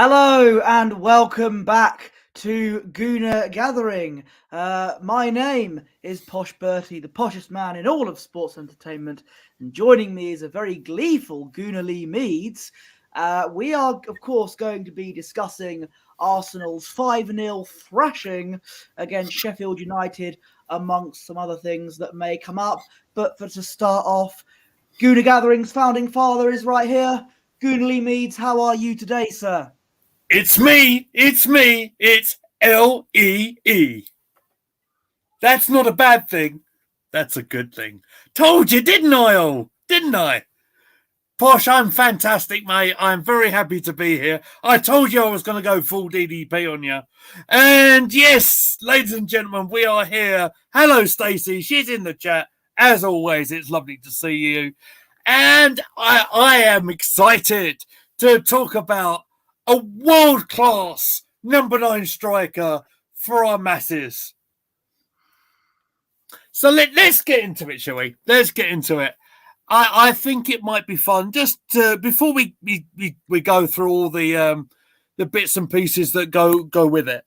Hello and welcome back to Gooner Gathering. My name is Posh Bertie, the poshest man in all of sports entertainment, and joining me is a very gleeful Gooner Lee Meads. We are, of course, going to be discussing Arsenal's 5-0 thrashing against Sheffield United, amongst some other things that may come up. But to start off, Gooner Gathering's founding father is right here. Gooner Lee Meads, how are you today, sir? It's me, it's L-E-E. That's not a bad thing. That's a good thing. Told you, didn't I, Didn't I? Posh, I'm fantastic, mate. I'm very happy to be here. I told you I was going to go full DDP on you. And yes, ladies and gentlemen, we are here. Hello, Stacey. She's in the chat. As always, it's lovely to see you. And I am excited to talk about a world-class number 9 striker for our masses. So let's get into it, shall we? Let's get into it. I think it might be fun just to, before we go through all the bits and pieces that go with it.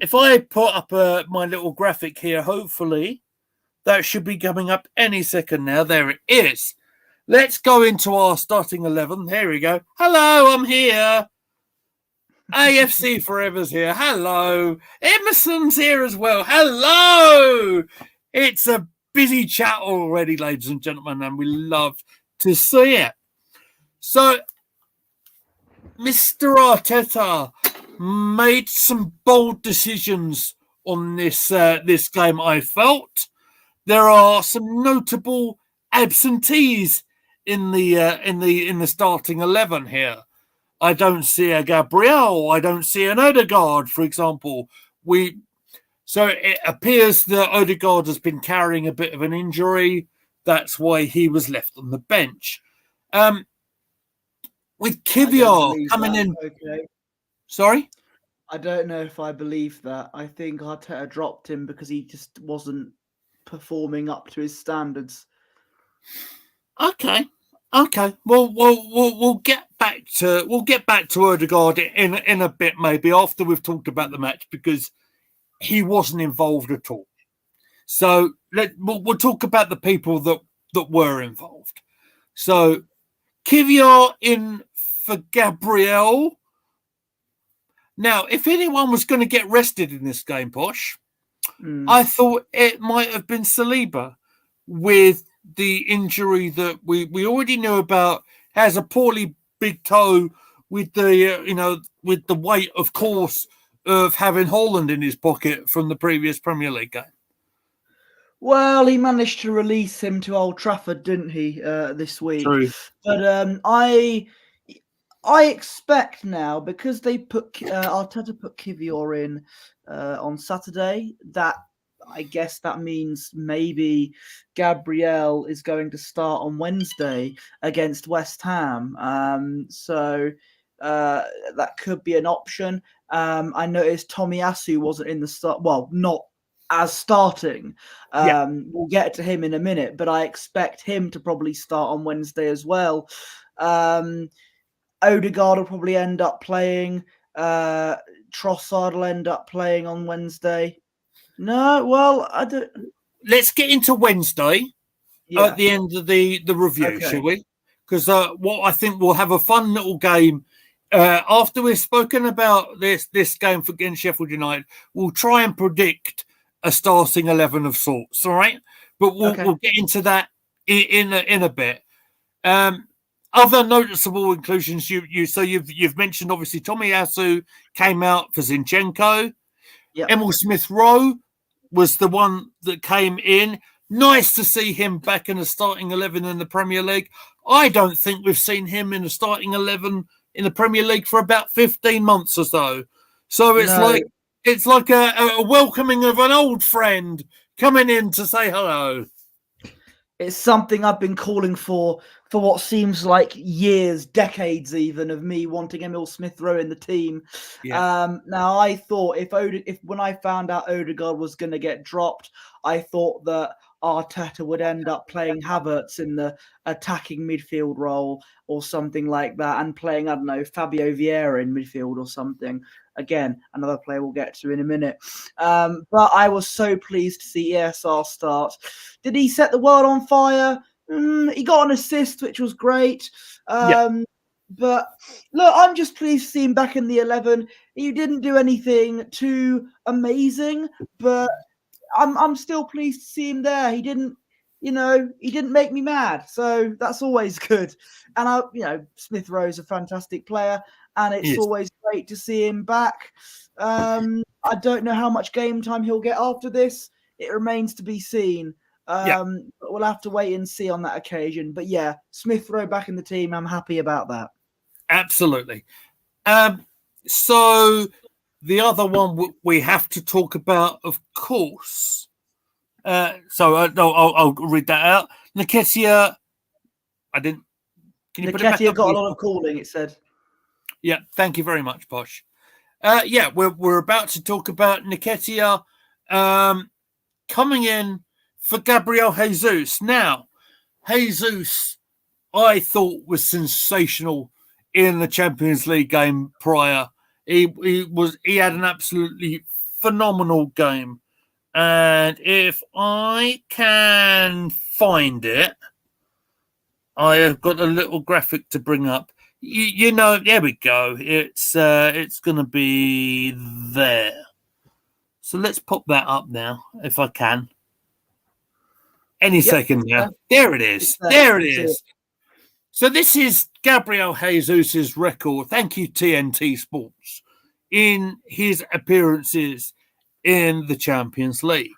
If I put up my little graphic here, hopefully that should be coming up any second now. There it is. Let's go into our starting 11. Here we go. Hello, I'm here. AFC Forever's here. Hello. Emerson's here as well. Hello. It's a busy chat already, ladies and gentlemen, and we love to see it. So, Mr. Arteta made some bold decisions on this game, I felt. There are some notable absentees in the starting 11 here. I don't see a Gabriel. I don't see an Odegaard, for example. So it appears that Odegaard has been carrying a bit of an injury. That's why he was left on the bench. With Kivior coming in. Okay. Sorry? I don't know if I believe that. I think Arteta dropped him because he just wasn't performing up to his standards. Okay. Well, we'll get back to Odegaard in a bit, maybe after we've talked about the match, because he wasn't involved at all. So we'll talk about the people that were involved. So Kivior in for Gabriel. Now, if anyone was going to get rested in this game, Posh, I thought it might have been Saliba, with the injury that we already knew about. Has a poorly big toe with the with the weight, of course, of having Haaland in his pocket from the previous Premier League game. Well, he managed to release him to Old Trafford, didn't he, this week? True. But I expect now, because they Arteta put Kivior in on Saturday, that I guess that means maybe Gabriel is going to start on Wednesday against West Ham. So that could be an option. I noticed Tomiyasu wasn't in the start. Well, not as starting. We'll get to him in a minute, but I expect him to probably start on Wednesday as well. Odegaard will probably end up playing. Trossard will end up playing on Wednesday. No, well, I don't. Let's get into Wednesday at the end of the review, shall we? Because what I think we'll have a fun little game after we've spoken about this game against Sheffield United. We'll try and predict a starting 11 of sorts, all right? But we'll get into that in a bit. Other noticeable inclusions you've mentioned, obviously Tomiyasu came out for Zinchenko. Yeah. Emil Smith-Rowe was the one that came in. Nice to see him back in the starting 11 in the Premier League. I don't think we've seen him in the starting 11 in the Premier League for about 15 months or so. So it's like a welcoming of an old friend coming in to say hello. It's something I've been calling for what seems like years, decades even, of me wanting Emil Smith-Rowe in the team. Yeah. Now, I thought if when I found out Odegaard was going to get dropped, I thought that Arteta would end up playing Havertz in the attacking midfield role or something like that, and playing, I don't know, Fabio Vieira in midfield or something. Again, another player we'll get to in a minute. But I was so pleased to see ESR start. Did he set the world on fire? He got an assist, which was great. But look, I'm just pleased to see him back in the 11. He didn't do anything too amazing, but I'm still pleased to see him there. He didn't make me mad, so that's always good. And Smith Rowe's a fantastic player, and it's always great to see him back. I don't know how much game time he'll get after this. It remains to be seen. But we'll have to wait and see on that occasion. But yeah, Smith Rowe back in the team. I'm happy about that. Absolutely. So the other one we have to talk about, of course. I'll read that out. Nketiah, I didn't. Can you put it back up? Nketiah got a lot of calling, it said. Yeah, thank you very much, Posh. We're about to talk about Nketiah coming in for Gabriel Jesus. Now, Jesus, I thought, was sensational in the Champions League game prior. He had an absolutely phenomenal game. And if I can find it, I have got a little graphic to bring up. There we go. It's going to be there. So let's pop that up now, if I can. Any second now. There it is. There it is. So this is Gabriel Jesus' record. Thank you, TNT Sports, in his appearances in the Champions League.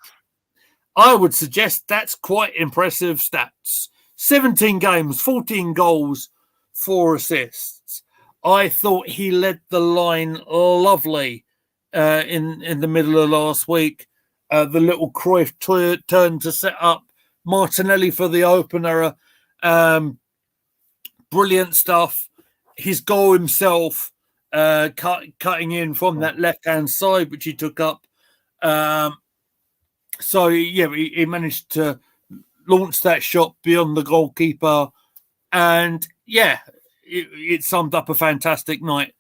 I would suggest that's quite impressive stats. 17 games, 14 goals, 4 assists. I thought he led the line lovely in the middle of last week. The little Cruyff turn to set up Martinelli for the opener. Brilliant stuff. His goal himself, cutting in from that left-hand side, which he took up. He managed to launch that shot beyond the goalkeeper. And, it summed up a fantastic night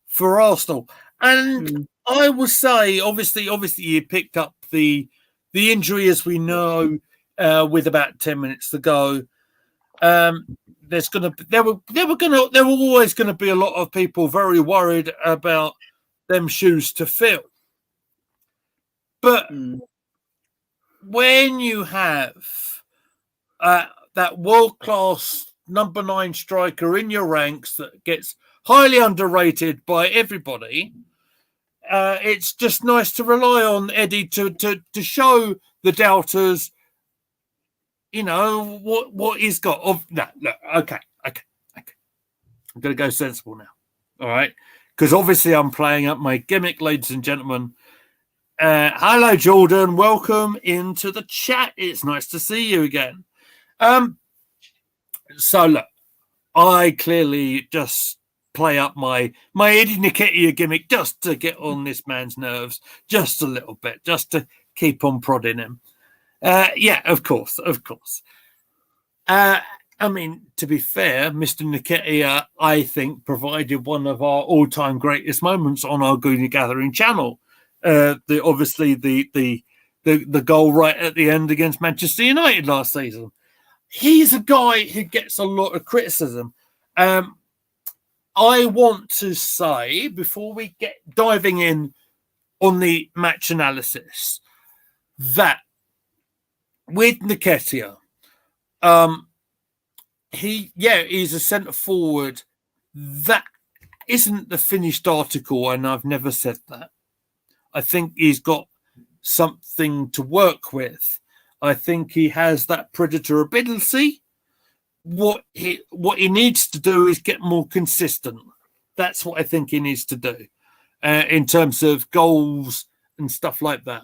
for Arsenal. And I will say, obviously, he picked up the injury, as we know, with about 10 minutes to go. There were always going to be a lot of people very worried about them shoes to fill. But when you have that world-class number 9 striker in your ranks that gets highly underrated by everybody, it's just nice to rely on Eddie to show the doubters, what he's got. Okay. I'm going to go sensible now. All right. Because obviously I'm playing up my gimmick, ladies and gentlemen. Hello, Jordan. Welcome into the chat. It's nice to see you again. So look, I clearly just play up my Eddie Nketiah gimmick just to get on this man's nerves just a little bit, just to keep on prodding him. Of course. To be fair, Mr. Nketiah, I think, provided one of our all-time greatest moments on our Goonie Gathering channel. The goal right at the end against Manchester United last season. He's a guy who gets a lot of criticism. I want to say, before we get diving in on the match analysis, that with Nketiah, he's a centre forward. That isn't the finished article, and I've never said that. I think he's got something to work with. I think he has that predator ability. What he needs to do is get more consistent. That's what I think he needs to do in terms of goals and stuff like that.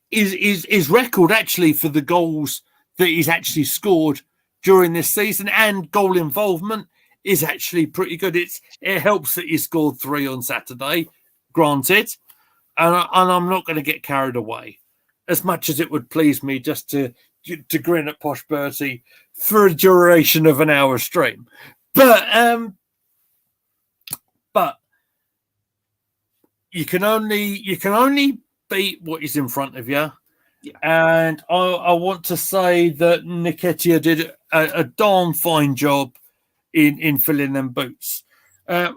His record actually for the goals that he's actually scored during this season and goal involvement is actually pretty good. It helps that he scored 3 on Saturday, granted, and I'm not going to get carried away. as much as it would please me just to grin at Posh Bertie for a duration of an hour stream. But you can only beat what is in front of you. Yeah. And I want to say that Nketiah did a darn fine job in filling them boots. I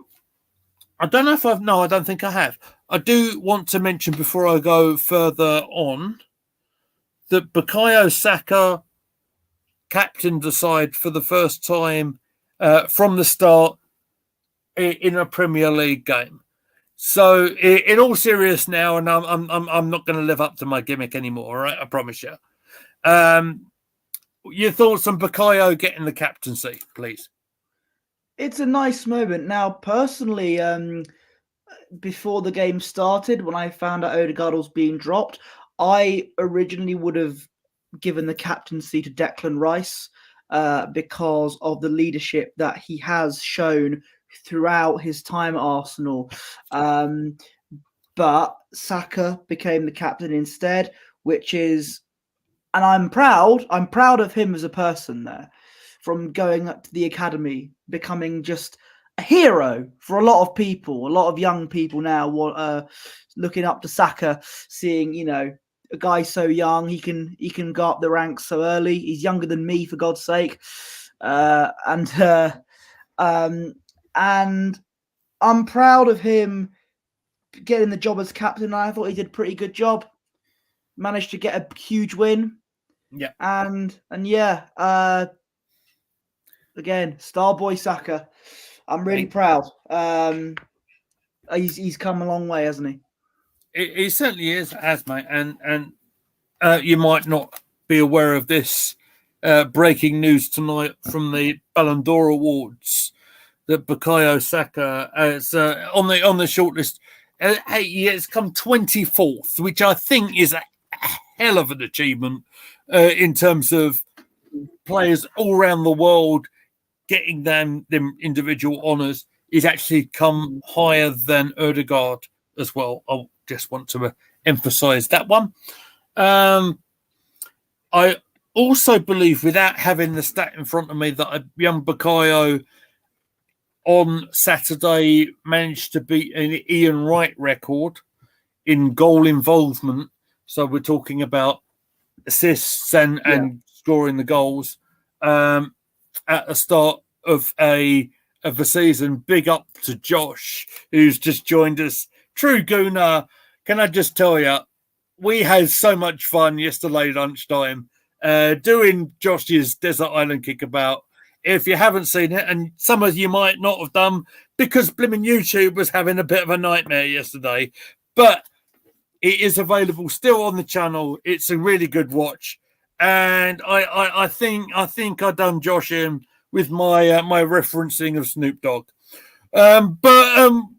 don't know if I don't think I have. I do want to mention before I go further on that Bukayo Saka captained the side for the first time from the start in a Premier League game. So, in all seriousness now, and I'm not going to live up to my gimmick anymore. All right, I promise you. Your thoughts on Bukayo getting the captaincy, please? It's a nice moment. Now, personally, before the game started, when I found out Odegaard was being dropped, I originally would have given the captaincy to Declan Rice because of the leadership that he has shown throughout his time at Arsenal. But Saka became the captain instead, which is, and I'm proud of him as a person there, from going up to the academy, becoming just a hero for a lot of people, a lot of young people now looking up to Saka, seeing, a guy so young, he can go up the ranks so early. He's younger than me, for God's sake. And I'm proud of him getting the job as captain. I thought he did a pretty good job. Managed to get a huge win. Yeah. And again, Starboy Saka. I'm really proud. He's come a long way, hasn't he? He certainly has, mate. And you might not be aware of this breaking news tonight from the Ballon d'Or Awards that Bukayo Saka is on the shortlist. He has come 24th, which I think is a hell of an achievement in terms of players all around the world getting them individual honours. He's actually come higher than Odegaard as well. I just want to emphasise that one. I also believe, without having the stat in front of me, that young Bukayo on Saturday managed to beat an Ian Wright record in goal involvement. So we're talking about assists and scoring the goals at the start of a season. Big up to Josh, who's just joined us. True Gooner, can I just tell you, we had so much fun yesterday lunchtime doing Josh's Desert Island Kickabout. If you haven't seen it, and some of you might not have done because blimmin' YouTube was having a bit of a nightmare yesterday, but it is available still on the channel. It's a really good watch, and I think I done Josh in with my my referencing of Snoop Dogg. But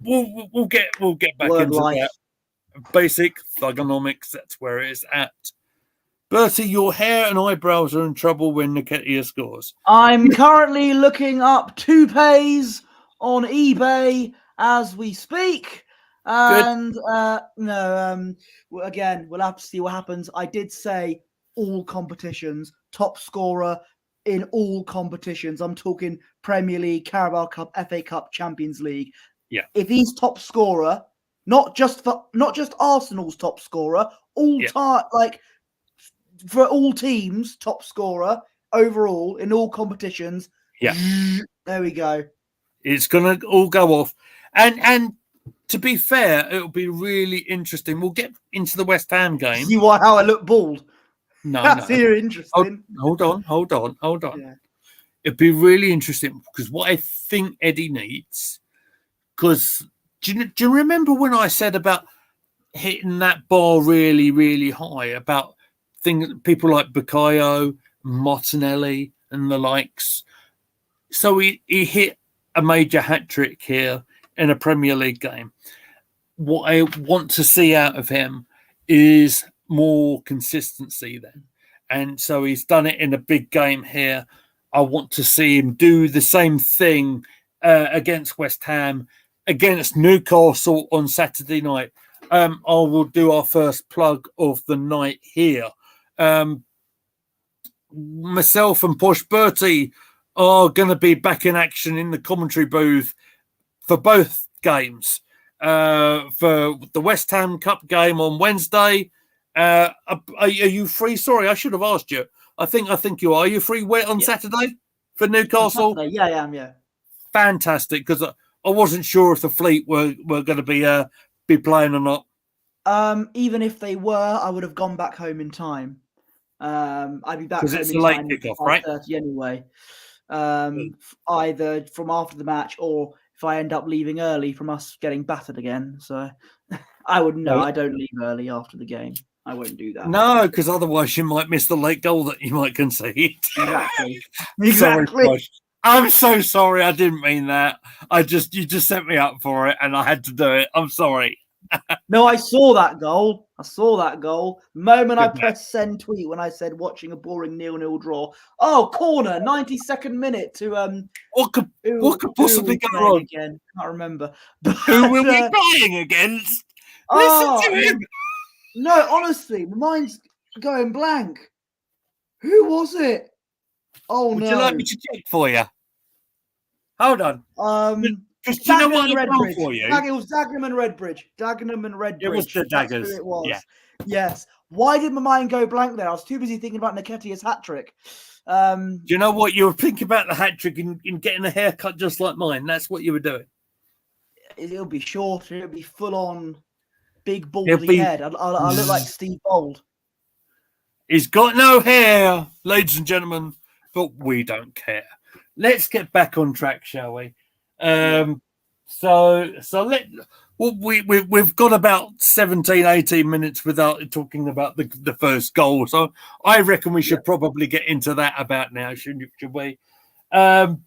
we'll get back Word into life. that. Basic thugonomics, that's where it is at. Bertie, your hair and eyebrows are in trouble when Nketiah scores. I'm currently looking up toupees on eBay as we speak. And again, we'll have to see what happens. I did say all competitions, top scorer in all competitions. I'm talking Premier League, Carabao Cup, FA Cup, Champions League. Yeah. If he's top scorer, not just Arsenal's top scorer, time, like for all teams, top scorer overall in all competitions. Yeah. There we go. It's gonna all go off. And to be fair, it'll be really interesting. We'll get into the West Ham game. See how I look bald? No, That's interesting. Hold on. Yeah. It'd be really interesting because what I think Eddie needs, because do you remember when I said about hitting that bar really, really high about people like Bukayo, Martinelli, and the likes? So he hit a major hat trick here in a Premier League game. What I want to see out of him is more consistency then. And so he's done it in a big game here. I want to see him do the same thing against West Ham, against Newcastle on Saturday night. I will do our first plug of the night here. Myself and Posh Bertie are going to be back in action in the commentary booth for both games. For the West Ham Cup game on Wednesday. Are you free? Sorry, I should have asked you. I think you are. Are you free on Saturday for Newcastle? Saturday. Yeah, I am. Yeah. Fantastic, because I wasn't sure if the Fleet were going to be playing or not. Even if they were, I would have gone back home in time. I'd be back home it's in a late time kickoff, at 5:30 anyway. Either from after the match or if I end up leaving early from us getting battered again. So I would know. I don't leave early after the game. I won't do that. No, because otherwise you might miss the late goal that you might concede. Exactly. Sorry, I'm so sorry. I didn't mean that. You just set me up for it, and I had to do it. I'm sorry. No, I saw that goal. The moment I pressed send tweet when I said watching a boring 0-0 draw. Oh, corner, 92nd minute to What could possibly go wrong again? Can't remember. Who were we playing against? Listen to him. No, honestly, my mind's going blank. Who was it? Oh, Would no. you like me to check for you? Hold on. Because do you know what I've done for you? It was Dagenham and Redbridge. It was the Daggers. It was. Yeah. Yes. Why did my mind go blank there? I was too busy thinking about Nketiah's hat-trick. Do you know what? You were thinking about the hat-trick and getting a haircut just like mine. That's what you were doing. It'll be shorter. It'll be full-on big baldy head. I'll look like Steve Bold. He's got no hair, ladies and gentlemen, but we don't care. Let's get back on track, shall we? We've got about 17, 18 minutes without talking about the first goal. So I reckon we should probably get into that about now, should we? So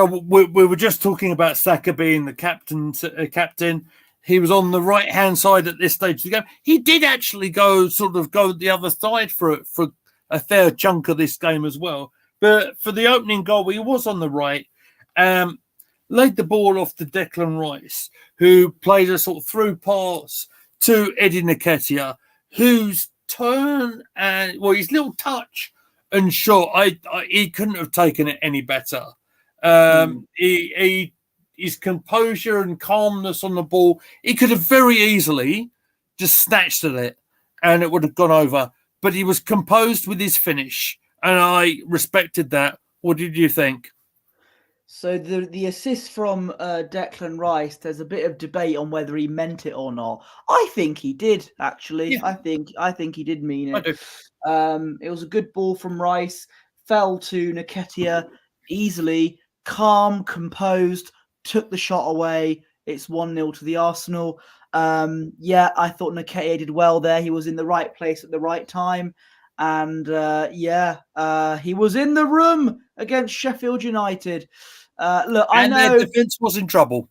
we were just talking about Saka being the captain. He was on the right-hand side at this stage of the game. He did actually go the other side for a fair chunk of this game as well. But for the opening goal, he was on the right. Laid the ball off to Declan Rice, who played a sort of through pass to Eddie Nketiah, whose turn and his little touch and shot, he couldn't have taken it any better. His composure and calmness on the ball, he could have very easily just snatched at it and it would have gone over. But he was composed with his finish, and I respected that. What did you think? So the assist from Declan Rice, there's a bit of debate on whether he meant it or not. I think he did, actually. Yeah. I think he did mean it. I do. It was a good ball from Rice, fell to Nketiah easily, calm, composed, took the shot away. It's 1-0 to the Arsenal. I thought Nketiah did well there. He was in the right place at the right time. And he was in the room against Sheffield United. I know their defense was in trouble.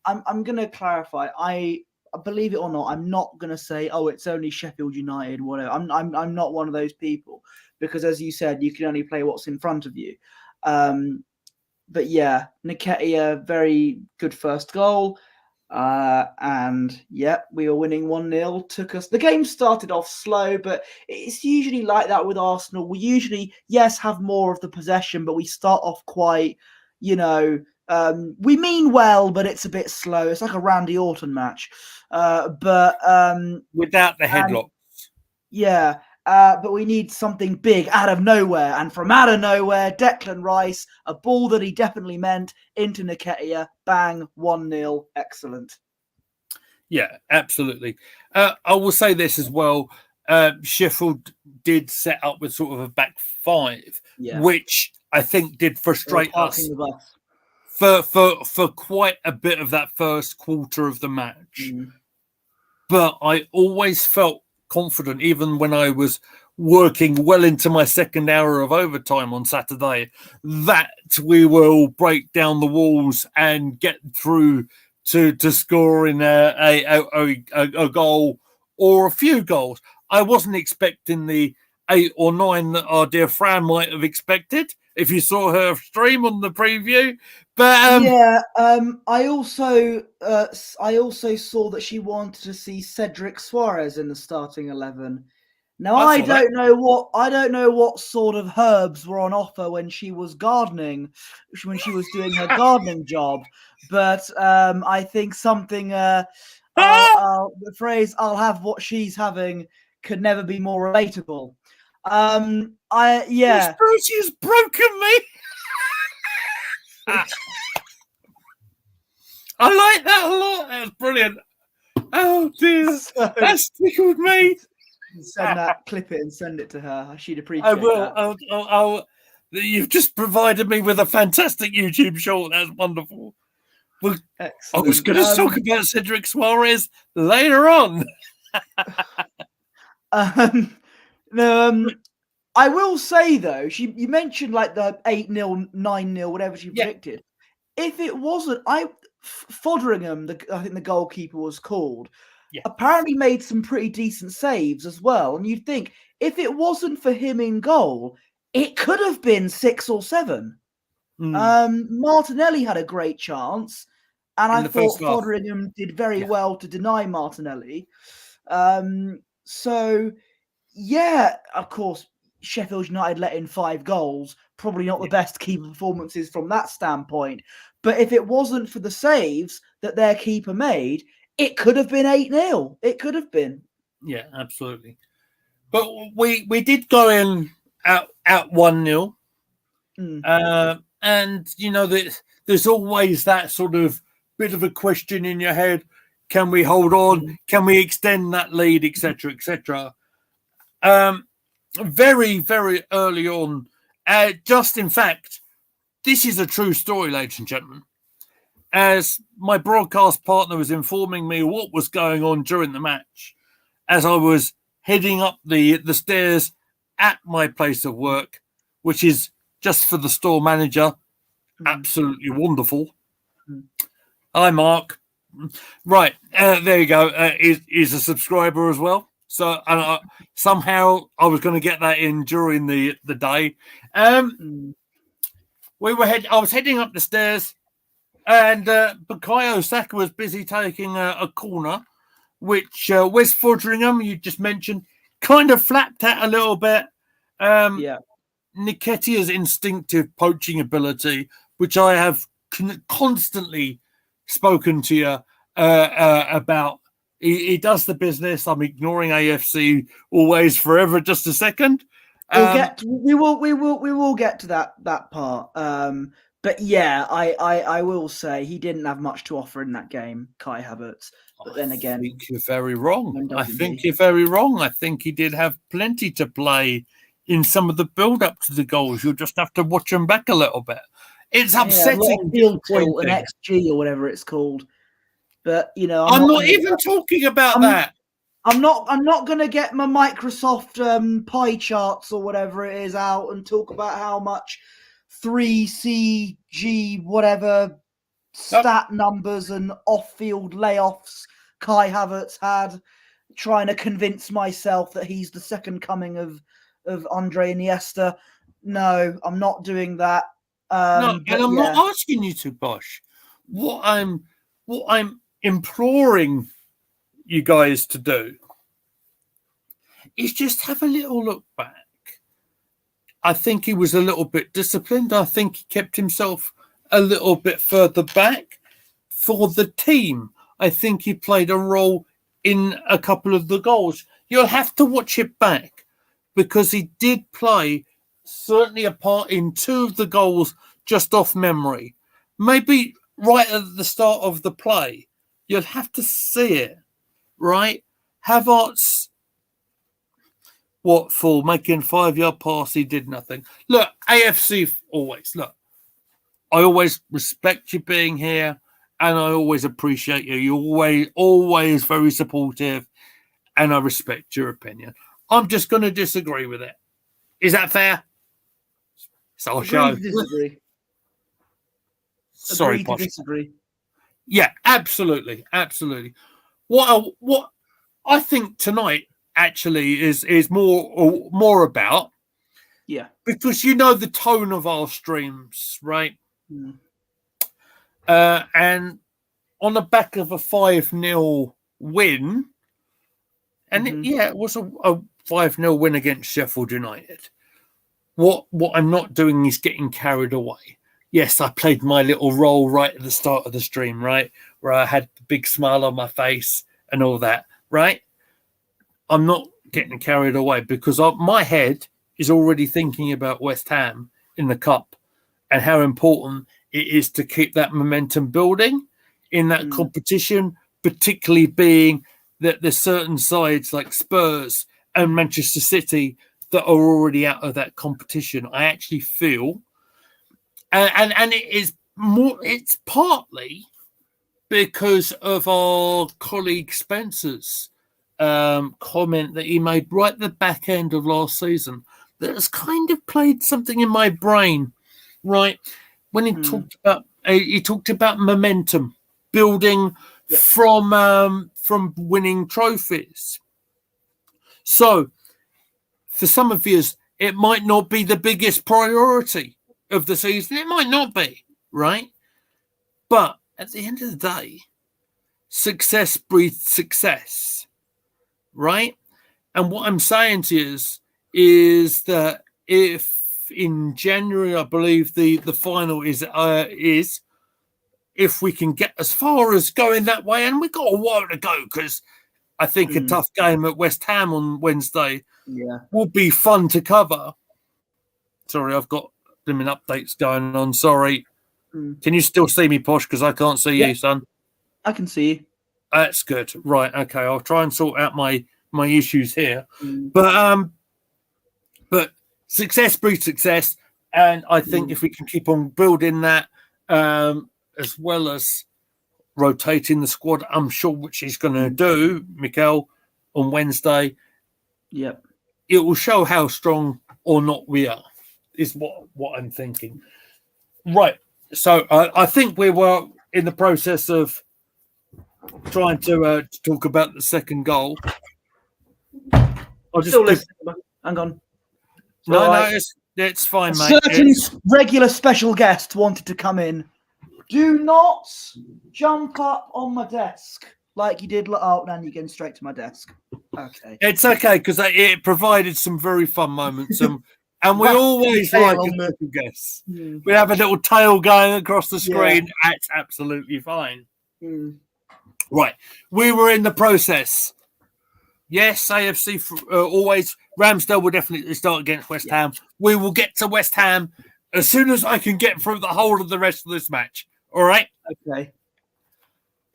I'm going to clarify. I believe it or not, I'm not going to say, oh, it's only Sheffield United, whatever. I'm not one of those people, because as you said, you can only play what's in front of you. But yeah, Nketiah, very good first goal. We were winning 1-0. The game started off slow, but it's usually like that with Arsenal. We usually, have more of the possession, but we start off quite, we mean well, but it's a bit slow. It's like a Randy Orton match. Without the headlock. But we need something big out of nowhere. And from out of nowhere, Declan Rice, a ball that he definitely meant, into Nketiah, bang, 1-0. Excellent. Yeah, absolutely. I will say this as well. Sheffield did set up with sort of a back five, which I think did frustrate us for quite a bit of that first quarter of the match. But I always felt confident, even when I was working well into my second hour of overtime on Saturday, that we will break down the walls and get through to scoring a goal or a few goals. I wasn't expecting the 8 or 9 that our dear Fran might have expected if you saw her stream on the preview, But yeah, I also saw that she wanted to see Cedric Suarez in the starting 11. Now I I saw that. don't know what sort of herbs were on offer when she was gardening, when she was doing her gardening job, but I think something the phrase "I'll have what she's having" could never be more relatable. This Brucey has broken me. I like that a lot. That's brilliant. Oh dear, So, that's tickled me. clip it and send it to her. She'd appreciate I will. that. You've just provided me with a fantastic YouTube short. That's wonderful. Well, I was Excellent. going to talk about Cedric Suarez later on. I will say though, you mentioned like the 8-0, 9-0, whatever she predicted. If it wasn't, Foderingham, I think the goalkeeper was called, apparently made some pretty decent saves as well. And you'd think if it wasn't for him in goal, it could have been 6 or 7. Martinelli had a great chance, and I thought Foderingham did very well to deny Martinelli. So, yeah, of course, Sheffield United let in 5 goals. Probably not the best keeper performances from that standpoint. But if it wasn't for the saves that their keeper made, it could have been 8-0. It could have been. Yeah, absolutely. But we did go in at 1-0. And, you know, there's always that sort of bit of a question in your head. Can we hold on? Can we extend that lead, etc., etc.? Very, very early on, just in fact, this is a true story, ladies and gentlemen. As my broadcast partner was informing me what was going on during the match, as I was heading up the stairs at my place of work, which is just for the store manager, absolutely wonderful. Hi, Mark. Right, there you go. He's a subscriber as well. So somehow I was going to get that in during the day. I was heading up the stairs, and Bukayo Saka was busy taking a corner, which Wes Foderingham, you just mentioned, kind of flapped at a little bit. Nketiah's instinctive poaching ability, which I have constantly spoken to you about. He does the business. I'm ignoring AFC always, forever, just a second. We will get to that part. But yeah, I will say he didn't have much to offer in that game, Kai Havertz. But then again, I think you're very wrong. I think you're very wrong. I think he did have plenty to play in some of the build-up to the goals. You'll just have to watch them back a little bit. It's upsetting. Field tilt and XG or whatever it's called. But you know, I'm not even talking about that. I'm not going to get my Microsoft pie charts or whatever it is out and talk about how much 3CG whatever stat numbers and off-field layoffs Kai Havertz had, trying to convince myself that he's the second coming of Andre Iniesta. No, I'm not doing that. No, and I'm not asking you to, Bosh. What I'm imploring you guys to do is just have a little look back. I think he was a little bit disciplined. I think he kept himself a little bit further back for the team. I think he played a role in a couple of the goals. You'll have to watch it back because he did play certainly a part in 2 of the goals just off memory. Maybe right at the start of the play. You'll have to see it, right? Havertz, what for? Making 5-yard pass, he did nothing. Look, AFC always. Look, I always respect you being here, and I always appreciate you. You're always very supportive, and I respect your opinion. I'm just going to disagree with it. Is that fair? So I'll show. Disagree. Sorry, Agree to disagree. Yeah, absolutely, absolutely. What I think tonight actually is more about, yeah, because you know the tone of our streams, right? and on the back of a 5-0 win, and it was a 5-0 win against Sheffield United. What I'm not doing is getting carried away. Yes, I played my little role right at the start of the stream, right? Where I had the big smile on my face and all that, right? I'm not getting carried away because my head is already thinking about West Ham in the Cup and how important it is to keep that momentum building in that competition, particularly being that there's certain sides like Spurs and Manchester City that are already out of that competition. I actually feel, and it is more, it's partly because of our colleague Spencer's comment that he made right at the back end of last season that has kind of played something in my brain, right? When he talked about momentum building from winning trophies. So for some of you, it might not be the biggest priority of the season. It might not be, right? But at the end of the day, success breeds success, right? And what I'm saying to you is that if in January, I believe the final is if we can get as far as going that way, and we've got a while to go because I think a tough game at West Ham on Wednesday will be fun to cover. Sorry, I've got blooming updates going on. Sorry. Can you still see me, Posh? Because I can't see you, son. I can see you. That's good. Right. Okay. I'll try and sort out my issues here. But success breeds success. And I think if we can keep on building that, as well as rotating the squad, I'm sure which he's going to do, Mikel, on Wednesday. Yep. It will show how strong or not we are, is what I'm thinking. Right. So I think we were in the process of trying to talk about the second goal. I'll just still listening. Hang on. No, it's fine, mate. Certain regular special guest wanted to come in. Do not jump up on my desk like you did. Oh, now you're getting straight to my desk. Okay. It's okay because it provided some very fun moments. And we always like a special guest. We have a little tail going across the screen. Yeah. That's absolutely fine. Right. We were in the process. Yes, AFC always. Ramsdale will definitely start against West Ham. We will get to West Ham as soon as I can get through the whole of the rest of this match. All right? Okay.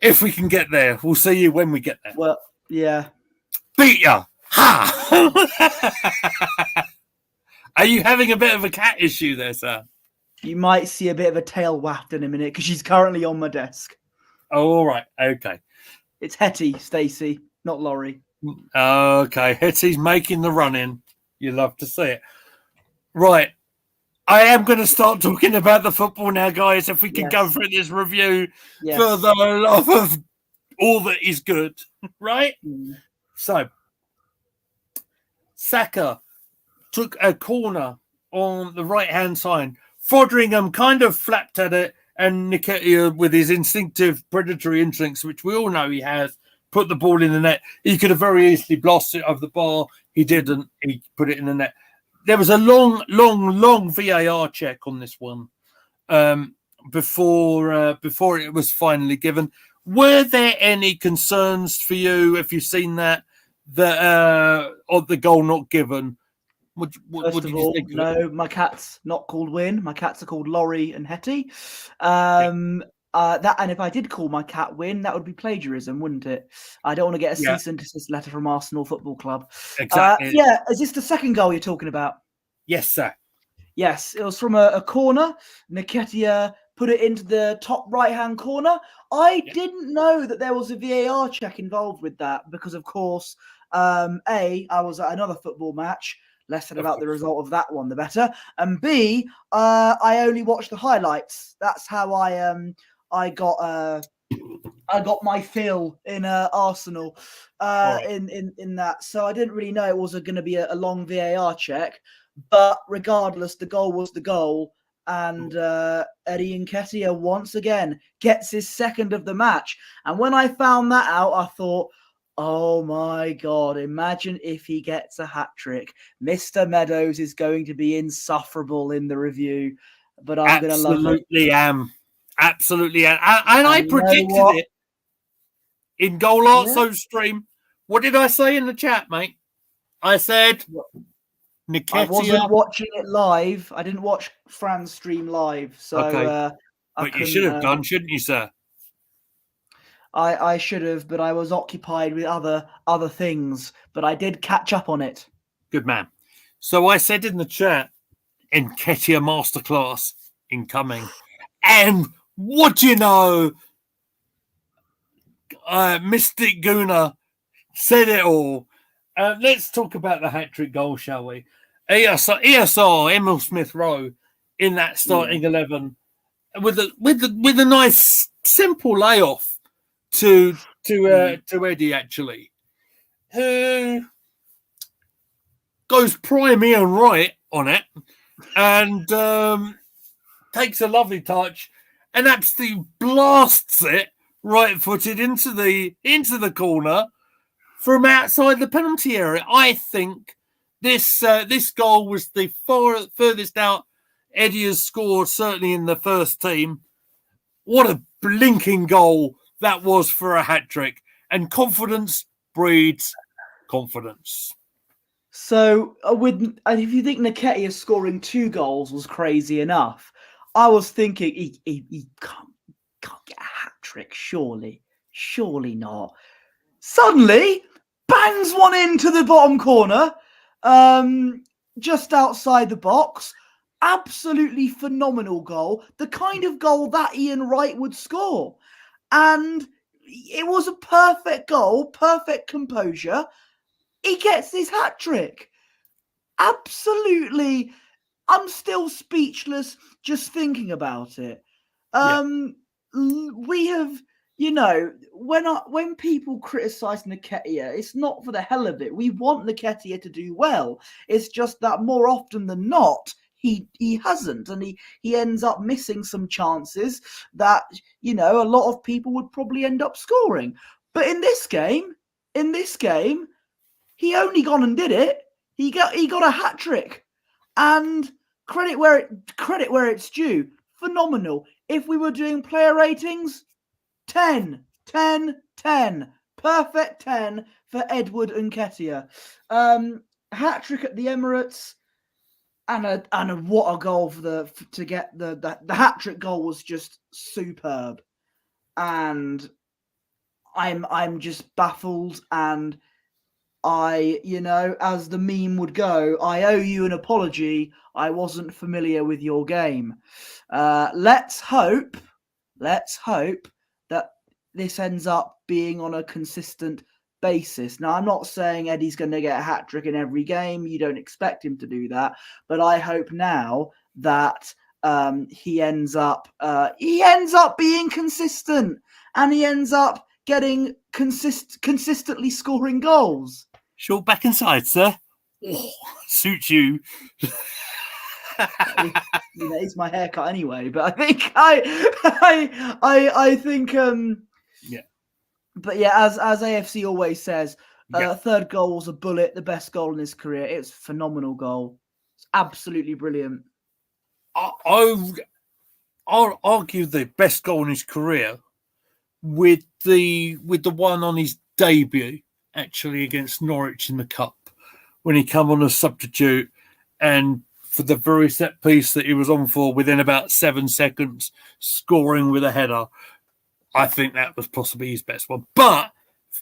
If we can get there. We'll see you when we get there. Well, yeah. Beat ya! Ha! Are you having a bit of a cat issue there, sir? You might see a bit of a tail waft in a minute because she's currently on my desk. Oh, all right. Okay. It's Hetty, Stacey, not Laurie. Okay. Hetty's making the run-in. You love to see it. Right. I am going to start talking about the football now, guys, if we can go through this review for the love of all that is good, right? So, Saka took a corner on the right-hand side. Foderingham kind of flapped at it, and Nketiah, with his instinctive predatory instincts, which we all know he has, put the ball in the net. He could have very easily blasted it over the bar. He didn't. He put it in the net. There was a long VAR check on this one before it was finally given. Were there any concerns for you if you've seen that of the goal not given? What did you think? No, my cats not called Win. My cats are called Laurie and Hetty. And if I did call my cat Win, that would be plagiarism, wouldn't it? I don't want to get a cease and desist letter from Arsenal Football Club. Exactly. Is this the second goal you're talking about? Yes, sir. Yes, it was from a corner. Nketiah put it into the top right-hand corner. I didn't know that there was a VAR check involved with that because, of course, I was at another football match. Less said about the result of that one, the better. And B, I only watched the highlights. That's how I got my fill in Arsenal in that. So I didn't really know it was going to be a long VAR check. But regardless, the goal was the goal. And Eddie Nketiah once again gets his second of the match. And when I found that out, I thought, oh my God, imagine if he gets a hat-trick. Mr. Meadows is going to be insufferable in the review, but I'm going to love it. Absolutely am. And I predicted it in Goal Artso's stream. What did I say in the chat, mate? I said Nketiah. I wasn't watching it live. I didn't watch Fran's stream live. So, okay. But you should have done, shouldn't you, sir? I should have, but I was occupied with other things. But I did catch up on it. Good man. So I said in the chat, Nketiah masterclass incoming. And what do you know? Mystic Guna said it all. Let's talk about the hat-trick goal, shall we? ESR, Emil Smith Rowe, in that starting 11, with a nice simple layoff to Eddie, actually, who goes prime Ian Wright on it and takes a lovely touch and absolutely blasts it right-footed into the corner from outside the penalty area. I think this goal was the furthest out Eddie has scored, certainly in the first team. What a blinking goal that was for a hat-trick. And confidence breeds confidence. So, if you think Nketiah scoring 2 goals was crazy enough, I was thinking he can't get a hat-trick, surely. Surely not. Suddenly, bangs one into the bottom corner, just outside the box. Absolutely phenomenal goal. The kind of goal that Ian Wright would score. And it was a perfect goal, perfect composure. He gets his hat-trick. Absolutely. I'm still speechless just thinking about it. We have, when people criticize Nketiah, it's not for the hell of it. We want Nketiah to do well. It's just that more often than not, he hasn't, and he ends up missing some chances that, a lot of people would probably end up scoring. But in this game, he only gone and did it. He got a hat-trick. And credit where it's due. Phenomenal. If we were doing player ratings, 10. Perfect 10 for Edward Nketiah. Hat-trick at the Emirates. And what a goal to get the hat-trick goal was just superb. And I'm just baffled, and I, as the meme would go, I owe you an apology. I wasn't familiar with your game. Let's hope that this ends up being on a consistent basis. Now, I'm not saying Eddie's going to get a hat-trick in every game. You don't expect him to do that. But I hope now that he ends up being consistent, and he ends up getting consistently scoring goals. Short back inside, sir. Oh, suits you. It's my haircut anyway, but I think I think yeah. But yeah, as AFC always says, third goal was a bullet, the best goal in his career. It's a phenomenal goal. It's absolutely brilliant. I'll argue the best goal in his career with the one on his debut, actually, against Norwich in the Cup, when he came on as substitute, and for the very set piece that he was on for, within about 7 seconds, scoring with a header. I think that was possibly his best one. But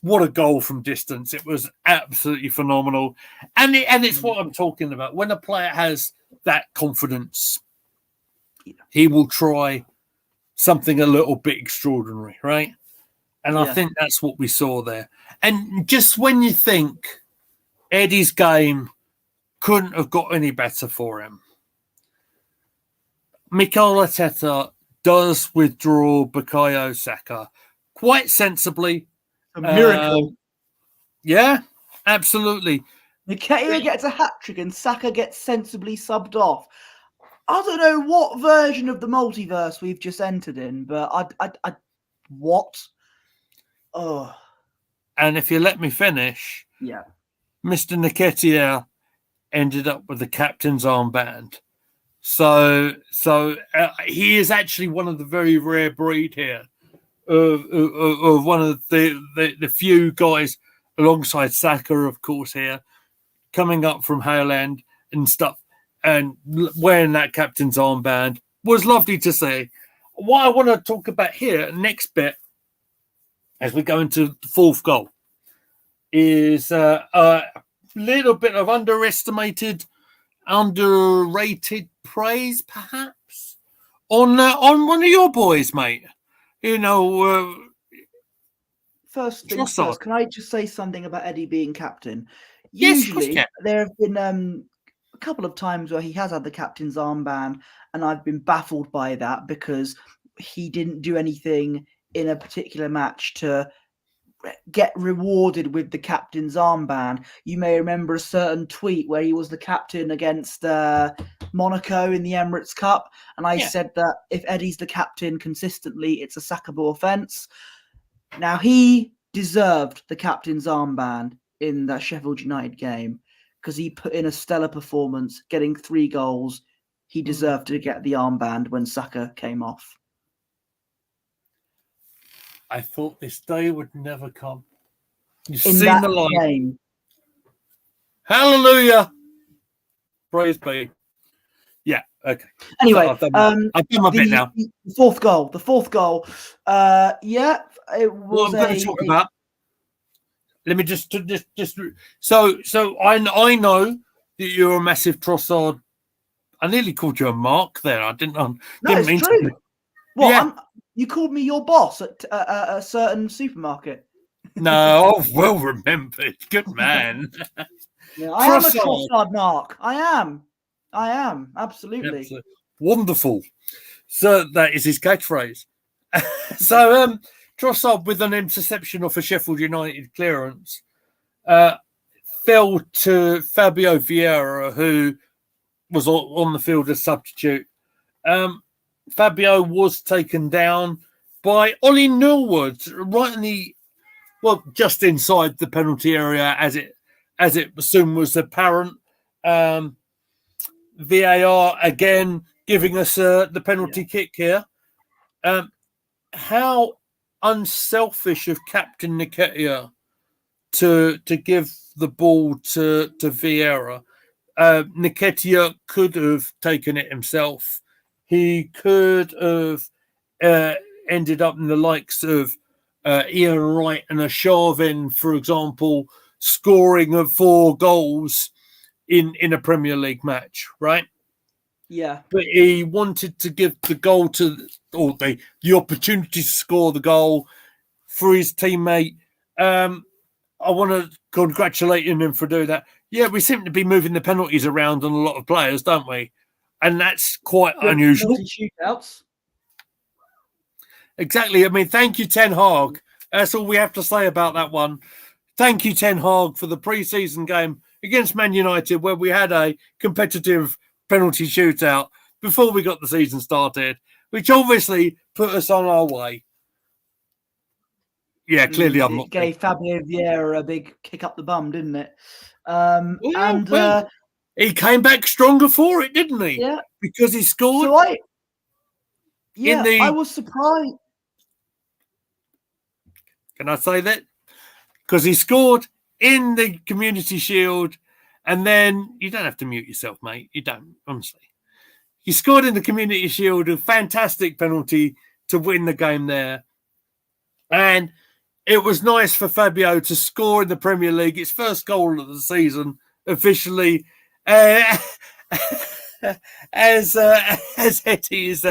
what a goal from distance. It was absolutely phenomenal. And it's what I'm talking about. When a player has that confidence, he will try something a little bit extraordinary, right? And I think that's what we saw there. And just when you think Eddie's game couldn't have got any better for him, Mikel Arteta does withdraw Bukayo Saka quite sensibly. A miracle. Yeah, absolutely. Nketiah gets a hat-trick and Saka gets sensibly subbed off. I don't know what version of the multiverse we've just entered in, but I what? Oh, And if you let me finish, yeah. Mr. Nketiah ended up with the captain's armband. So he is actually one of the very rare breed here of one of the few guys alongside Saka, of course, here coming up from Hale End and stuff, and wearing that captain's armband was lovely to see. What I want to talk about here, next bit, as we go into the fourth goal, is a little bit of underrated praise, perhaps, on one of your boys, mate. You know, First things Trossard. first, can I just say something about Eddie being captain? Yes, of course you Usually, can. there have been a couple of times where he has had the captain's armband, and I've been baffled by that because he didn't do anything in a particular match to get rewarded with the captain's armband. You may remember a certain tweet where he was the captain against Monaco in the Emirates Cup, and I said that if Eddie's the captain consistently, it's a sackable offence. Now, he deserved the captain's armband in that Sheffield United game because he put in a stellar performance, getting 3 goals. He deserved to get the armband when Saka came off. I thought this day would never come. You've in seen that the light. game. Hallelujah. Praise be. Yeah, okay. Anyway, so I've done my bit now. The fourth goal. Yeah, it was What I'm going to talk about. Let me just so I know that you're a massive Trossard. I nearly called you a Mark there. I didn't. No, didn't it's true. Well, yeah. You called me your boss at a certain supermarket. No, well remembered. Good man. Yeah, I am a Trossard Mark. I am. Absolutely. Wonderful. So that is his catchphrase. So Trossard, with an interception off a Sheffield United clearance, fell to Fabio Vieira, who was on the field as substitute. Fabio was taken down by Ollie Norwood, right in just inside the penalty area, as it soon was apparent. VAR again giving us the penalty kick here. How unselfish of Captain Nketiah to give the ball to Vieira. Nketiah could have taken it himself. He could have ended up in the likes of Ian Wright and Arshavin, for example, scoring 4 goals in a Premier League match, right? Yeah. But he wanted to give the goal or the opportunity to score the goal for his teammate. I want to congratulate him for doing that. Yeah, we seem to be moving the penalties around on a lot of players, don't we? And that's quite unusual. Shootouts. Exactly. I mean, thank you, Ten Hag. That's all we have to say about that one. Thank you, Ten Hag, for the pre-season game against Man United, where we had a competitive penalty shootout before we got the season started, which obviously put us on our way. Yeah, clearly I'm not. It gave Fabio Vieira a big kick up the bum, didn't it? He came back stronger for it, didn't he? Yeah, because he scored. So I was surprised. Can I say that? Because he scored in the Community Shield, and then you don't have to mute yourself, mate. You don't, honestly. He scored in the Community Shield, a fantastic penalty to win the game there. And it was nice for Fabio to score in the Premier League, his first goal of the season, officially, as Hetty is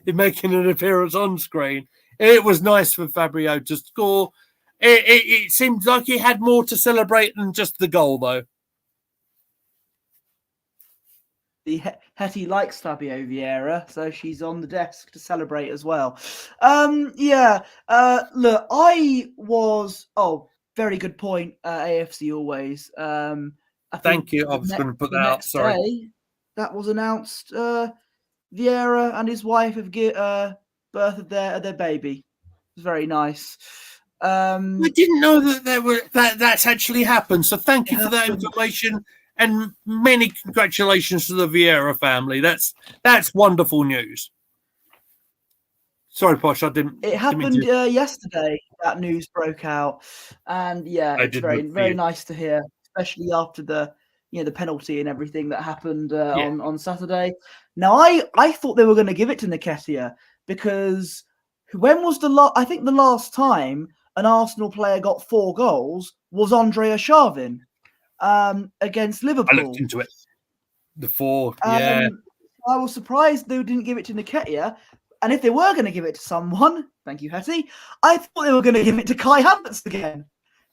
making an appearance on screen. It was nice for Fabio to score. It seemed like he had more to celebrate than just the goal, though. Hetty likes Fabio Vieira, so she's on the desk to celebrate as well. Look, I was... Oh, very good point, AFC always. Thank you. I was going to put that out. Sorry. That was announced Vieira and his wife have given birth of their baby. It's very nice. I didn't know that that's actually happened. So thank you for that happened. information, and many congratulations to the Vieira family. That's wonderful news. Sorry, Posh, I didn't. It happened yesterday. That news broke out, and yeah, it's very nice to hear, especially after the penalty and everything that happened on Saturday. Now, I thought they were going to give it to Nketiah because when was I think the last time an Arsenal player got 4 goals was Andrea Sharvin against Liverpool. I looked into it. The 4, yeah. I was surprised they didn't give it to Nketiah. And if they were going to give it to someone, thank you, Hetty, I thought they were going to give it to Kai Havertz again.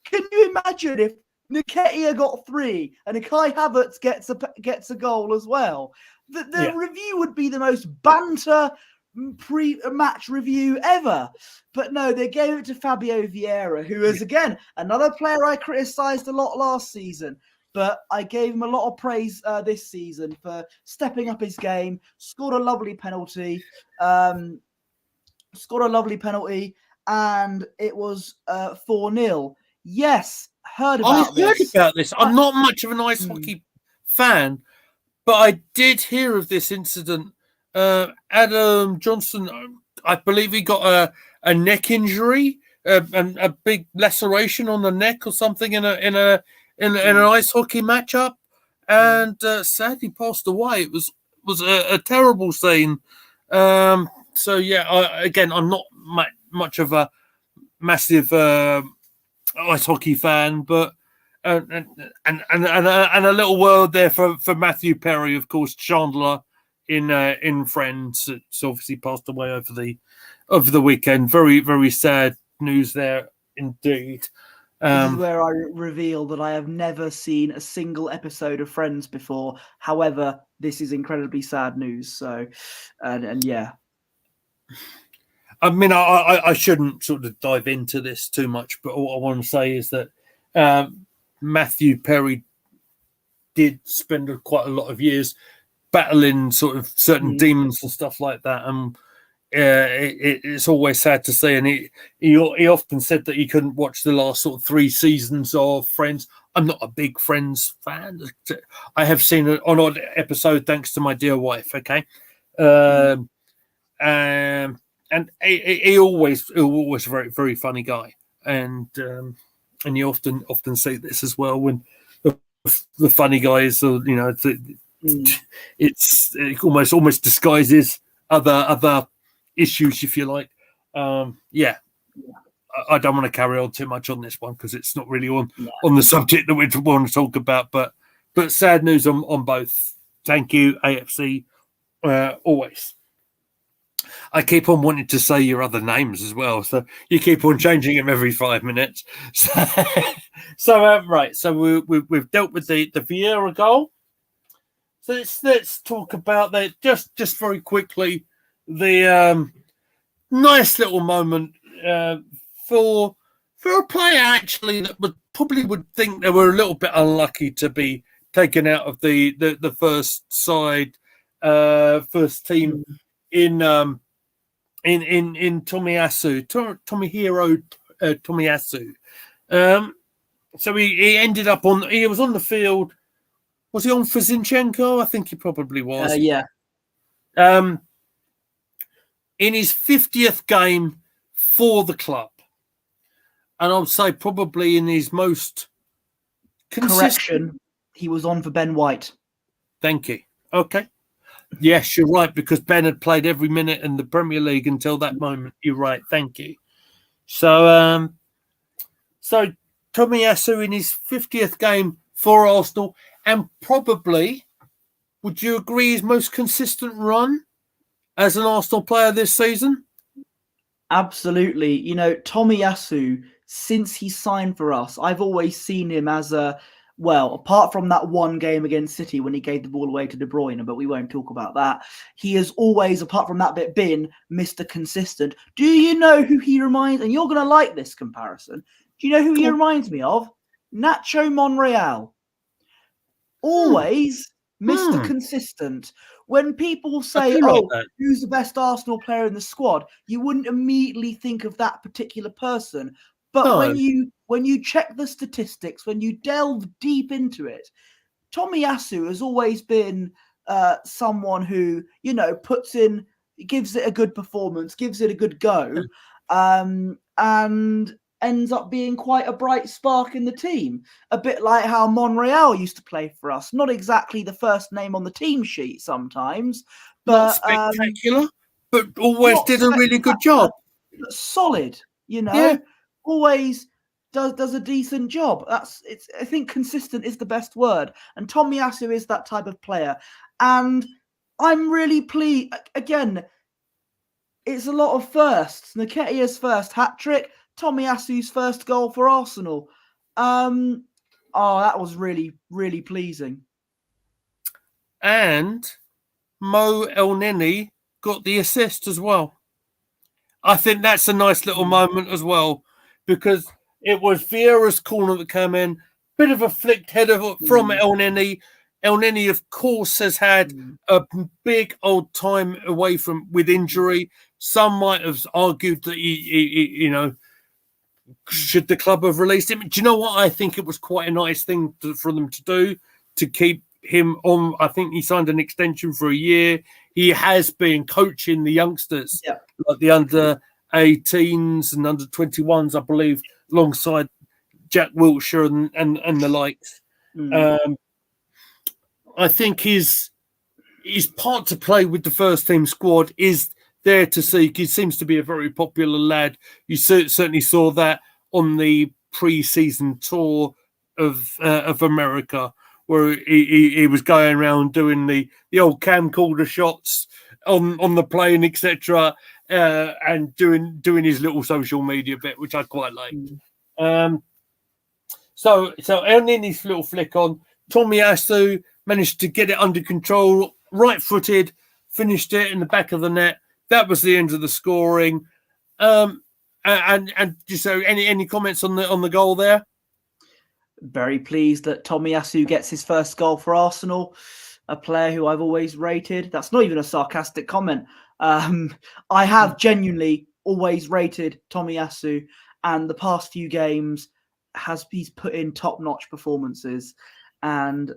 Can you imagine if Nketiah got 3 and Kai Havertz gets a goal as well? The review would be the most banter pre-match review ever. But no, they gave it to Fabio Vieira, who is, again, another player I criticised a lot last season. But I gave him a lot of praise this season for stepping up his game, scored a lovely penalty, and it was 4-0. Yes, heard about this. I'm not much of an ice hockey fan, but I did hear of this incident. Adam Johnson, I believe he got a neck injury, and a big laceration on the neck or something in an ice hockey matchup, and sadly passed away. It was a terrible scene. So yeah, I'm not much of a massive ice hockey fan, but and a little word there for Matthew Perry, of course, Chandler in Friends. It's obviously passed away over the weekend. Very, very sad news there indeed. This is where I reveal that I have never seen a single episode of Friends before. However, this is incredibly sad news. So, and yeah. I mean, I shouldn't sort of dive into this too much, but what I want to say is that Matthew Perry did spend quite a lot of years battling sort of certain demons and stuff like that, and it's always sad to see. And he often said that he couldn't watch the last sort of 3 seasons of Friends. I'm not a big Friends fan. I have seen an odd episode thanks to my dear wife. Okay, and he always a very, very funny guy, and you often see this as well when the funny guys, it almost disguises other issues, if you like. I don't want to carry on too much on this one because it's not really on the subject that we want to talk about. But sad news on both. Thank you, AFC. Always. I keep on wanting to say your other names as well, so you keep on changing them every 5 minutes. So right. So we've dealt with the Vieira goal. So let's talk about that just very quickly. The nice little moment for a player actually that would think they were a little bit unlucky to be taken out of the first side, first team in Tomiyasu, Tomiyasu. So he ended up he was on the field. Was he on for Zinchenko? I think he probably was. Yeah. In his 50th game for the club. And I would say probably in his most consistent... Correction, he was on for Ben White. Thank you. Okay. Yes, you're right, because Ben had played every minute in the Premier League until that moment. You're right. Thank you. So Tomiyasu in his 50th game for Arsenal, and probably, would you agree, his most consistent run as an Arsenal player this season? Absolutely. Tomiyasu, since he signed for us, I've always seen him as apart from that one game against City when he gave the ball away to De Bruyne, but we won't talk about that. He has always, apart from that bit, been Mr. Consistent. Do you know who he reminds? And you're going to like this comparison. Do you know who he reminds me of? Nacho Monreal. Always Mr. Consistent. When people say, do like that. who's the best Arsenal player in the squad, you wouldn't immediately think of that particular person. But No. when you check the statistics, when you delve deep into it, Tomiyasu has always been someone who, gives it a good performance, gives it a good go, and ends up being quite a bright spark in the team. A bit like how Monreal used to play for us. Not exactly the first name on the team sheet sometimes, but not spectacular, but always did a really good job. Solid, always does a decent job. I think consistent is the best word. And Tomiyasu is that type of player. And I'm really pleased. Again, it's a lot of firsts. Nketiah's first hat-trick, Tomiyasu's first goal for Arsenal. That was really, really pleasing. And Mo Elneny got the assist as well. I think that's a nice little moment as well, because it was Vieira's corner that came in, bit of a flicked header from Elneny. Elneny, of course, has had a big old time away with injury. Some might have argued that he should the club have released him? Do you know what? I think it was quite a nice thing for them to do, to keep him on. I think he signed an extension for a year. He has been coaching the youngsters, like the under 18s and under 21s, I believe, alongside Jack Wilshere and the likes. I think his part to play with the first team squad is there to see. He seems to be a very popular lad. You certainly saw that on the pre-season tour of America, where he was going around doing the old camcorder shots on the plane, etc., and doing his little social media bit, which I quite liked. So Elneny's little flick on. Tomiyasu managed to get it under control, right-footed, finished it in the back of the net. That was the end of the scoring. And just so any comments on the goal there? Very pleased that Tomiyasu gets his first goal for Arsenal, a player who I've always rated. That's not even a sarcastic comment. I have genuinely always rated Tomiyasu, and the past few games he's put in top-notch performances. And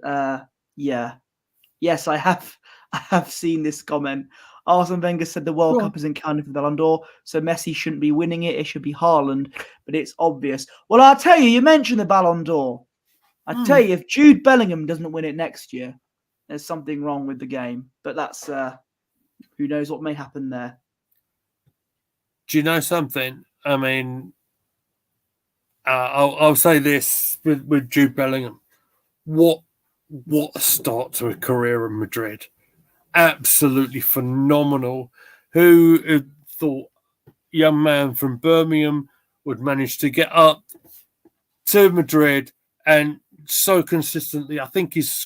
yes, I have seen this comment. Arsene Wenger said the World Cup isn't counted for the Ballon d'Or, so Messi shouldn't be winning it. It should be Haaland, but it's obvious. Well, I'll tell you, you mentioned the Ballon d'Or. I tell you, if Jude Bellingham doesn't win it next year, there's something wrong with the game. But that's who knows what may happen there. Do you know something? I mean, I'll say this with Jude Bellingham. What a start to a career in Madrid. Absolutely phenomenal. Who thought a young man from Birmingham would manage to get up to Madrid and so consistently? I think he's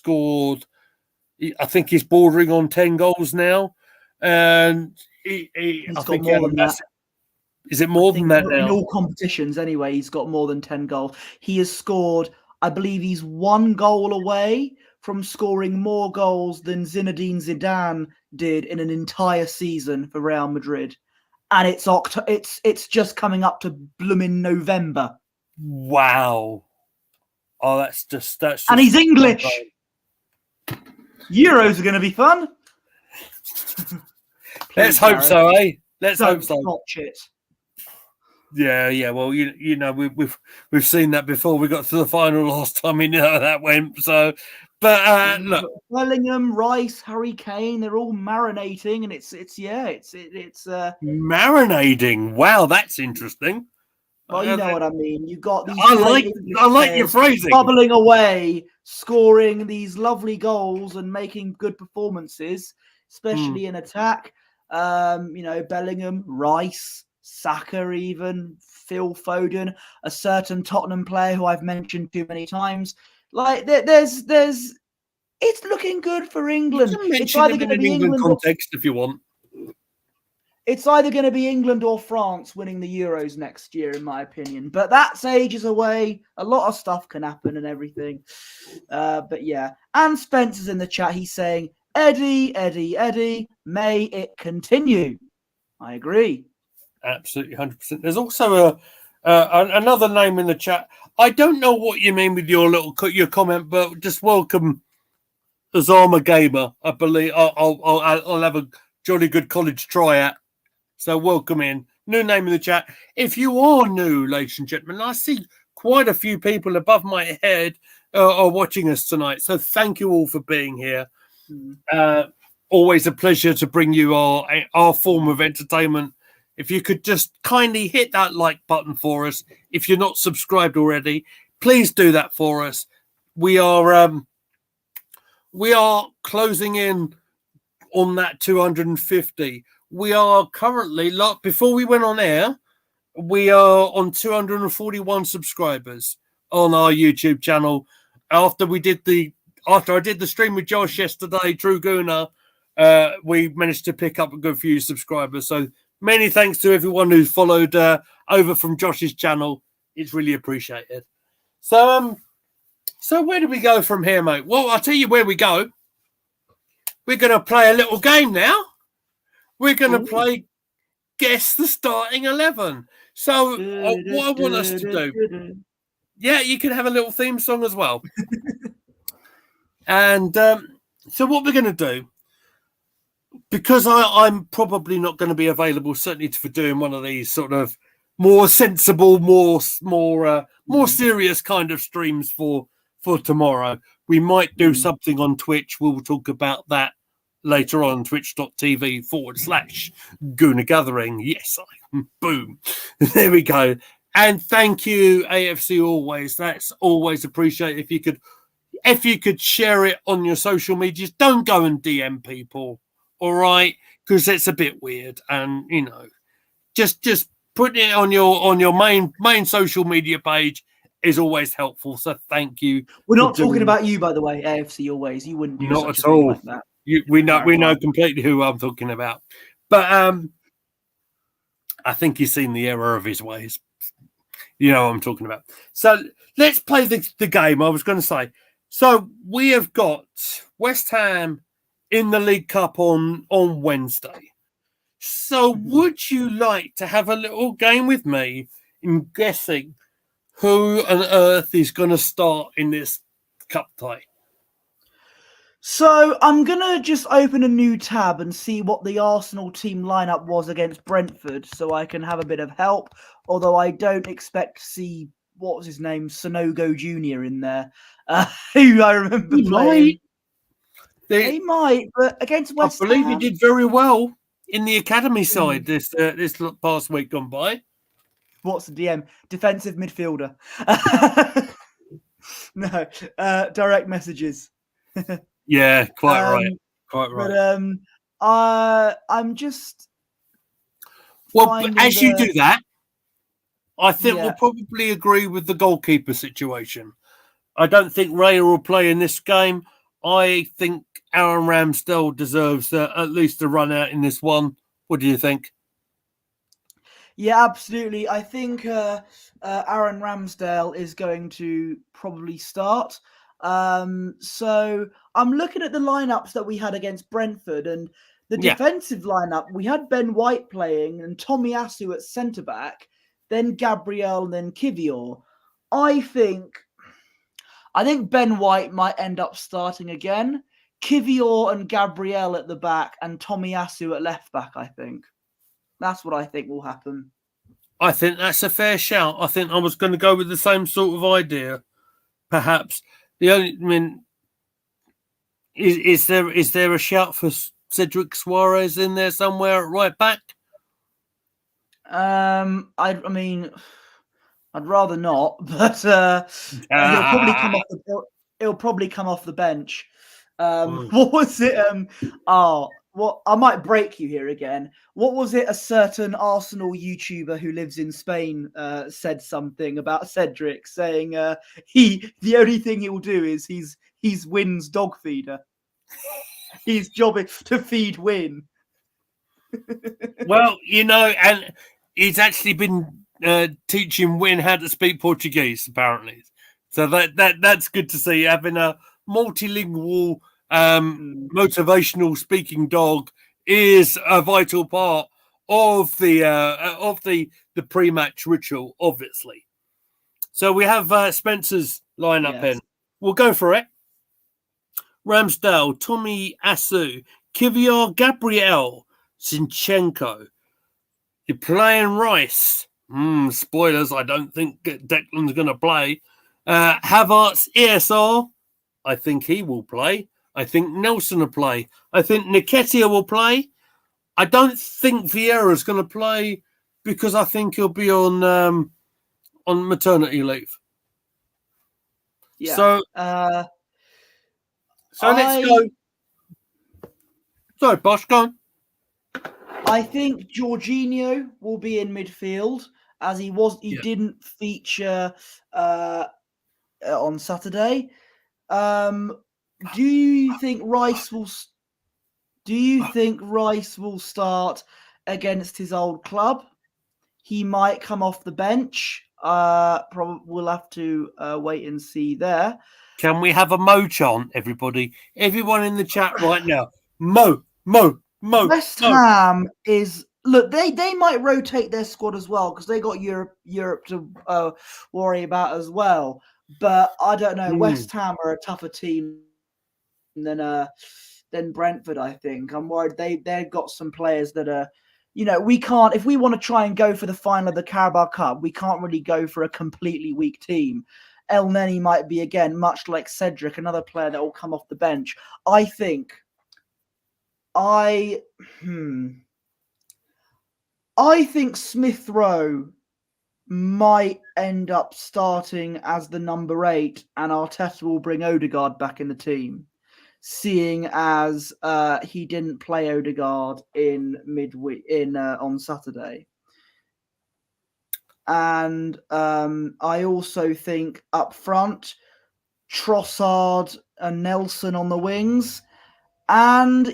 bordering on 10 goals now. And he's got more than that. Is it more than that now? In all competitions, anyway, he's got more than 10 goals. He has scored, I believe he's 1 goal away from scoring more goals than Zinedine Zidane did in an entire season for Real Madrid. And it's just coming up to blooming November. Wow. Oh, that's just and he's English. Euros are going to be fun. Let's hope so, eh? Let's hope so. Notch it. Yeah. Well, you know, we've seen that before. We got to the final last time. We know how that went. So, but look, Bellingham, Rice, Harry Kane, they're all marinating, and it's marinating. Wow, that's interesting. Well, you know what I mean. You've got these. I like your phrasing. Bubbling away, scoring these lovely goals and making good performances, especially in attack. Bellingham, Rice, Saka, even Phil Foden, a certain Tottenham player who I've mentioned too many times. Like there's, it's looking good for England. You can mention it in an England context if you want. It's either going to be England or France winning the Euros next year, in my opinion. But that's ages away. A lot of stuff can happen and everything. But yeah. And Spencer's in the chat. He's saying, Eddie, Eddie, Eddie, may it continue. I agree. Absolutely, 100%. There's also another name in the chat. I don't know what you mean with your comment, but just welcome Azama Gamer. I believe I'll have a jolly good college tryout. So welcome in. New name in the chat. If you are new, ladies and gentlemen, I see quite a few people above my head are watching us tonight. So thank you all for being here. Always a pleasure to bring you our form of entertainment. If you could just kindly hit that like button for us. If you're not subscribed already, please do that for us. We are closing in on that 250. We are currently, before we went on air, we are on 241 subscribers on our YouTube channel. After I did the stream with Josh yesterday, Drew Gooner, we managed to pick up a good few subscribers. So many thanks to everyone who's followed over from Josh's channel. It's really appreciated. So where do we go from here, mate? Well, I'll tell you where we go. We're going to play a little game now. We're going to play Guess the Starting 11. So what I want us to do, yeah, you can have a little theme song as well. And so what we're going to do, because I'm probably not going to be available, certainly for doing one of these sort of more sensible, more serious kind of streams for tomorrow. We might do something on Twitch. We'll talk about that later on, twitch.tv/Gooner Gathering. Yes, boom. There we go. And thank you, AFC Always. That's always appreciated. If you could share it on your social medias, don't go and DM people, all right? Because it's a bit weird. And, you know, just putting it on your main social media page is always helpful. So thank you. We're not talking about you, by the way, AFC Always. You wouldn't do not such at a thing all. like that. We know completely who I'm talking about. But I think he's seen the error of his ways. You know what I'm talking about. So let's play the game. I was going to say. So we have got West Ham in the League Cup on Wednesday. So would you like to have a little game with me in guessing who on earth is going to start in this cup tie? So I'm going to just open a new tab and see what the Arsenal team lineup was against Brentford so I can have a bit of help, although I don't expect to see, what was his name, Sonogo Jr. in there, who I remember playing. He might, but against West Ham... I believe he did very well in the academy side this past week gone by. What's the DM? Defensive midfielder. No, direct messages. Yeah, quite right. Quite right. But I'm just... Well, as you do that, I think we'll probably agree with the goalkeeper situation. I don't think Raya will play in this game. I think Aaron Ramsdale deserves at least a run out in this one. What do you think? Yeah, absolutely. I think Aaron Ramsdale is going to probably start. So I'm looking at the lineups that we had against Brentford, and the defensive lineup, we had Ben White playing and Tomiyasu at centre-back, then Gabriel, and then Kivior. I think Ben White might end up starting again. Kivior and Gabriel at the back and Tomiyasu at left-back, I think. That's what I think will happen. I think that's a fair shout. I think I was going to go with the same sort of idea, perhaps. Is there a shout for Cedric Suarez in there somewhere at right back? I mean, I'd rather not, but it'll probably come off the bench. What was it? I might break you here again. What was it? A certain Arsenal YouTuber who lives in Spain said something about Cedric, saying the only thing he will do is he's Wynn's dog feeder. His job is to feed Wynn. Well, and he's actually been teaching Win how to speak Portuguese, apparently. So that's good to see. Having a multilingual, motivational speaking dog is a vital part of the pre-match ritual, obviously. So we have Spencer's lineup. Then we'll go for it. Ramsdale, Tommy Asu, Kivior, Gabriel, Zinchenko. You're playing Rice. Spoilers, I don't think Declan's going to play. Havertz, ESR. I think he will play. I think Nelson will play. I think Nketiah will play. I don't think Vieira's going to play because I think he'll be on maternity leave. Yeah. So let's go. Sorry, Bosch, go on. I think Jorginho will be in midfield as he didn't feature on Saturday. Do you think Rice will start against his old club? He might come off the bench. Probably we'll have to wait and see there. Can we have a Mo chant, everybody? Everyone in the chat right now. Mo. West Ham is they might rotate their squad as well because they got Europe to worry about as well. But I don't know. West Ham are a tougher team than Brentford. I think I'm worried they've got some players that are. We can't, if we want to try and go for the final of the Carabao Cup, we can't really go for a completely weak team. El Neni might be, again, much like Cedric, another player that will come off the bench. I think Smith Rowe might end up starting as the number 8, and Arteta will bring Odegaard back in the team, seeing as he didn't play Odegaard in midweek on Saturday. And I also think up front, Trossard and Nelson on the wings. And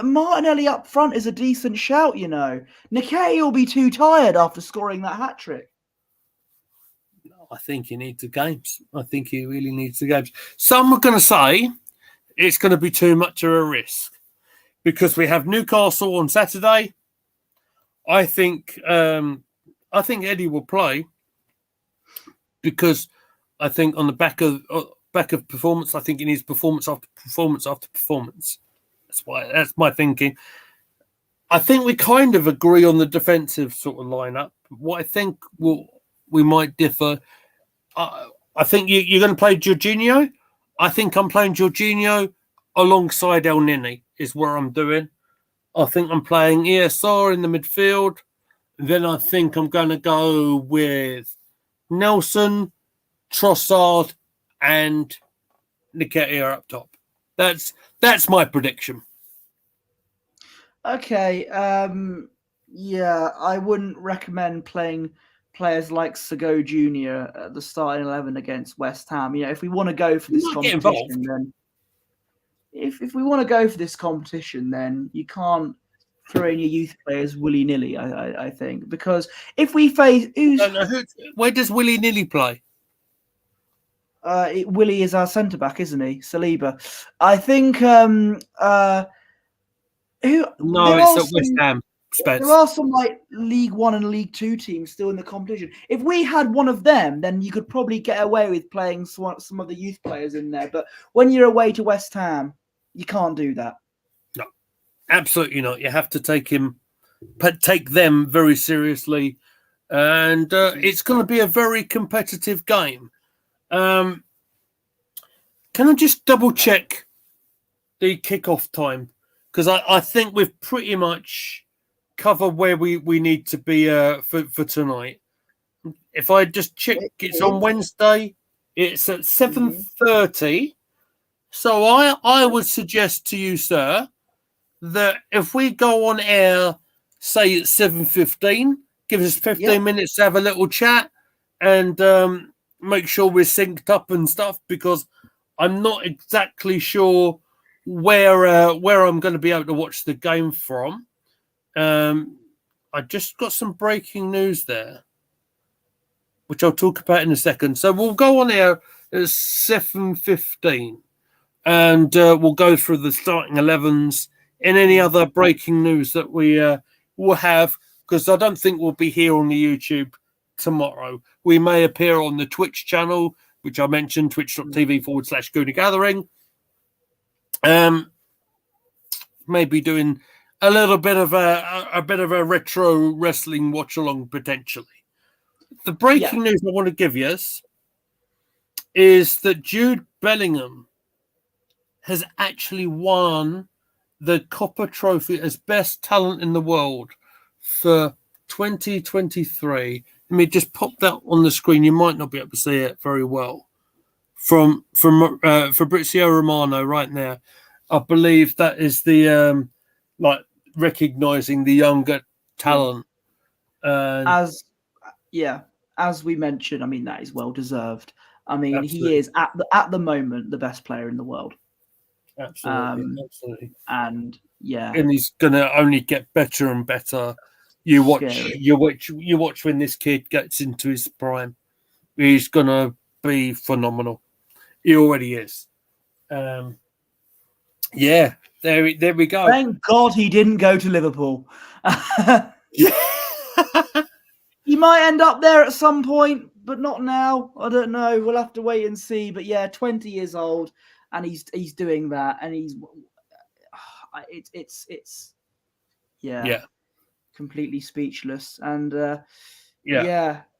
Martinelli up front is a decent shout, Nketiah will be too tired after scoring that hat-trick. I think he needs the games. I think he really needs the games. Some are going to say it's going to be too much of a risk because we have Newcastle on Saturday. I think Eddie will play because I think on the back of performance, I think he needs performance after performance after performance. That's my thinking. I think we kind of agree on the defensive sort of lineup. What I think we might differ. I think you're going to play Jorginho. I think I'm playing Jorginho alongside El Nini is where I'm doing. I think I'm playing ESR in the midfield. Then I think I'm going to go with Nelson, Trossard, and Nketiah up top. That's my prediction. Okay. I wouldn't recommend playing players like Sago Jr. at the starting 11 against West Ham. If we want to go for this competition, then if we want to go for this competition, then you can't throw in your youth players willy-nilly, I think. Because if we face... where does willy-nilly play? Willie is our centre-back, isn't he? Saliba. I think... it's at West Ham. Spence. There are some League 1 and League 2 teams still in the competition. If we had one of them, then you could probably get away with playing some of the youth players in there. But when you're away to West Ham, you can't do that. No, absolutely not. You have to take them very seriously. And it's going to be a very competitive game. Can I just double check the kickoff time? Because I think we've pretty much cover where we need to be for tonight. If I just check, it's on Wednesday. It's at 7:30. So I would suggest to you, sir, that if we go on air, say at 7:15, give us 15 minutes to have a little chat and make sure we're synced up and stuff, because I'm not exactly sure where I'm going to be able to watch the game from. I just got some breaking news there, which I'll talk about in a second. So we'll go on here at 7:15, and we'll go through the starting 11s and any other breaking news that we will have, because I don't think we'll be here on the YouTube tomorrow. We may appear on the Twitch channel, which I mentioned, twitch.tv/Gooner Gathering. Maybe doing a little bit of a retro wrestling watch along potentially. The breaking news I want to give you is that Jude Bellingham has actually won the Copper Trophy as best talent in the world for 2023. Let me just pop that on the screen. You might not be able to see it very well. From Fabrizio Romano right there. I believe that is the recognizing the younger talent. As we mentioned, I mean, that is well deserved. I mean, absolutely. He is at the moment the best player in the world. Absolutely. And he's gonna only get better and better. You watch when this kid gets into his prime. He's gonna be phenomenal. He already is. There we go. Thank God he didn't go to Liverpool. He might end up there at some point, but not now. I don't know. We'll have to wait and see. But 20 years old, and he's doing that, and he's completely speechless. And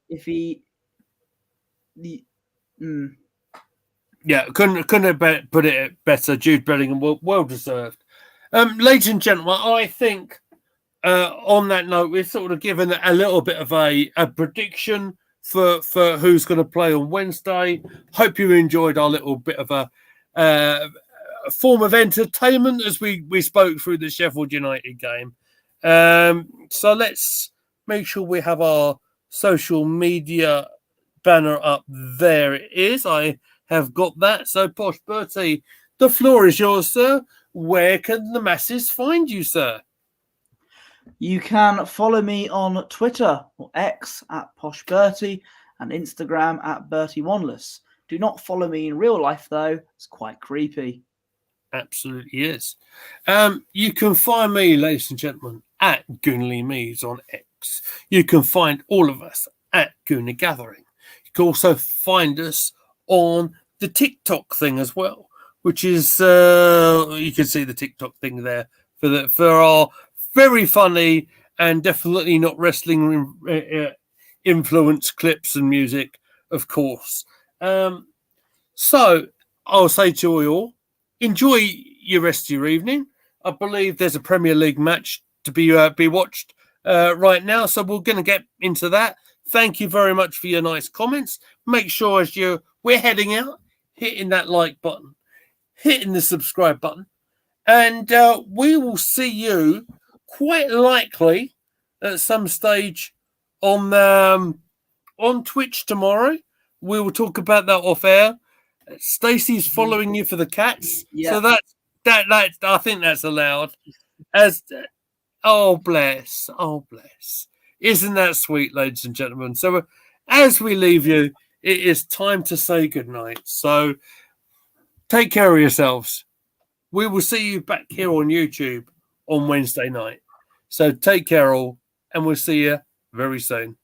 if he couldn't have put it better. Jude Bellingham, well deserved. Ladies and gentlemen, I think on that note, we've sort of given a little bit of a prediction for who's going to play on Wednesday. Hope you enjoyed our little bit of a form of entertainment as we spoke through the Sheffield United game. So let's make sure we have our social media banner up. There it is. I have got that. So, Posh Bertie, the floor is yours, sir. Where can the masses find you, sir? You can follow me on Twitter or X at Posh Bertie and Instagram at Bertie Wanless. Do not follow me in real life, though. It's quite creepy. Absolutely is. You can find me, ladies and gentlemen, at Goonly Mees on X. You can find all of us at Gooner Gathering. You can also find us on the TikTok thing as well, which is you can see the TikTok thing there for our very funny and definitely not wrestling influence clips and music, of course. So I'll say to you all, enjoy your rest of your evening. I believe there's a Premier League match to be watched right now, so we're going to get into that. Thank you very much for your nice comments. Make sure as we're heading out, hitting that like button, hitting the subscribe button, and we will see you quite likely at some stage on Twitch tomorrow. We will talk about that off air. Stacey's following you for the cats, so that I think that's allowed. Oh bless, isn't that sweet, ladies and gentlemen? So as we leave you, it is time to say goodnight. So take care of yourselves. We will see you back here on YouTube on Wednesday night. So take care all, and we'll see you very soon.